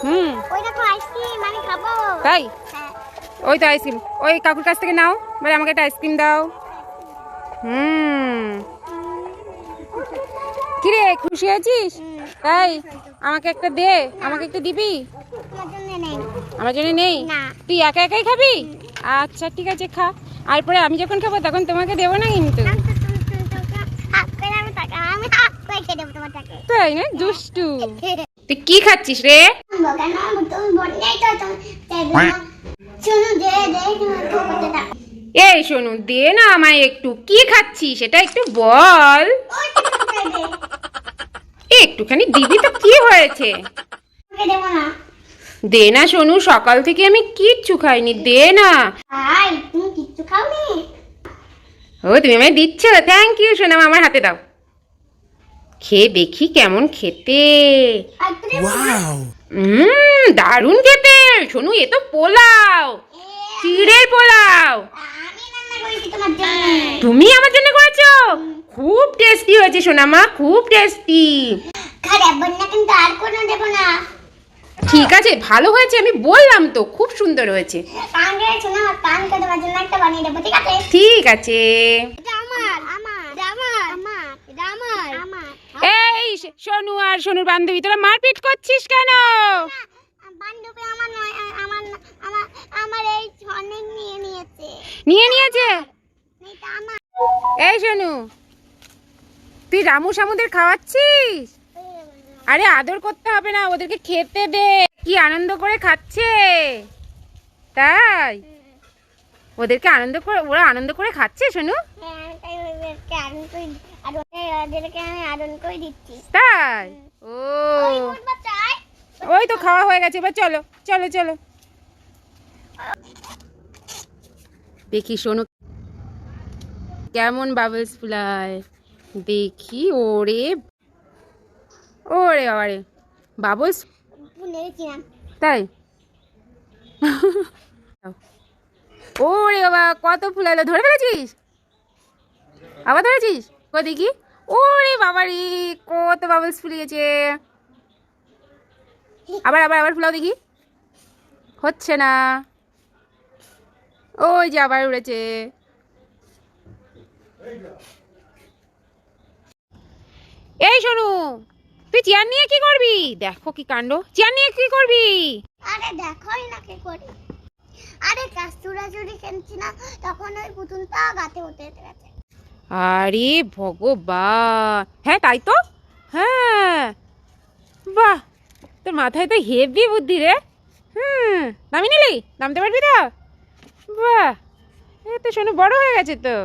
হুম, ওই দেখো আইসক্রিম আমি খাবো। তাই হ্যাঁ ওই তো আইসক্রিম, ওই কাকুর কাছ থেকে নাও, বলে আমাকে একটা আইসক্রিম দাও। হুম, কিরে খুশি আছিস? তাই আমাকে একটা দে, আমাকে একটা দিবি? তোমার জন্য নেই। আমার জন্য নেই? না। তুই একা একাই খাবি? আচ্ছা ঠিক আছে খা, আর পরে আমি যখন খাবো তখন তোমাকে দেবো না কিন্তু। না, তো তুমি হাত করে আমি হাত করে খেয়ে দেবো তোমারটাকে। তাই না, দুষ্টু। তুই কি খাচ্ছিস রে? কেন তুমি বললেই তো তুমি শুনো দে দে তোমার দাও। এই শোনু, দে না আমায় একটু, কি খাচ্ছিস সেটা একটু বল। একটুখানি দিবি তো কি হয়েছে? দেবো না। দে না সোনু, সকাল থেকে আমি কিচ্ছু খাইনি, দে না। ভাই তুমি কিচ্ছু খাওনি? ও তুমি আমায় দিচ্ছ, থ্যাংক ইউ সোনাম, আমার হাতে দাও, খেয়ে দেখি কেমন খেতে। আর দারুণ খেতে সোনু, এ তো পোলাও, চিড়ের পোলাও। আমি রান্না করেছি তোমার জন্য। তুমি আমার জন্য করেছো? খুব টেস্টি হয়েছে সোনামা, খুব টেস্টি। খারাপ বন্যা কিন্তু আর কোনো দেবো না। ঠিক আছে, ভালো হয়েছে, আমি বললাম তো খুব সুন্দর হয়েছে। কান রে শোনা, কানকে তোমার জন্য একটা বানিয়ে দেবো, ঠিক আছে? ঠিক আছে। এটা আমার আমার এটা আমার আমার এটা আমার আমার এই সোনু আর সোনুর বান্ধবী, তোরা মারপিট করছিস কেন? বান্ধবী আমার নয়, আমার আমার আমার এই অনেক নিয়ে নিয়েছে। নিয়ে নিয়েছে? এটা আমার। এই সোনু, তুই রামু সামুদের খাওয়াচ্ছিস? আরে আদর করতে হবে না, ওদেরকে খেতে দে, কি আনন্দ করে খাচ্ছে। তাই ওদেরকে আনন্দ করে, ওরা আনন্দ করে খাচ্ছে সোনু। হ্যাঁ তাই ওদেরকে আদর করে আর ওদেরকে আমি আদর করে দিচ্ছি। তাই ও, ওই বাচ্চাই ওই তো খাওয়া হয়ে গেছে, এবার চলো চলো চলো। দেখি সোনু কেমন বাবলস ফুলায়, দেখি। ওরে ওরে বাবারে, বাবলস। নেড়েছিলাম। তাই ওরে বাবা, কত ফুলালো, ধরে ফেলেছিস? আবার ধরেছিস? কই দেখি। ওরে বাবারে, কত বাবলস ফুলিয়েছে। আবার আবার আবার ফুলাও দেখি। হচ্ছে না, ওই যে আবার উড়েছে। এই শোনু, তুই চেয়ার নিয়ে কি করবি? দেখো কি কাণ্ড, চেয়ার নিয়ে কি করবি? আরে দেখোই না কি করি। আরে কাস্তুরা চুরি খেলছি না, তখন ওই পুতুলটা গাতে উঠে গেছে। আরে ভগবান, হ্যাঁ তাই তো, হ্যাঁ। বাহ, তোর মাথায় তো হেভি বুদ্ধি রে। নামিয়ে নিলি? নামতে পারবি তো? বাহ, এ তো শোনো বড় হয়ে গেছে তো।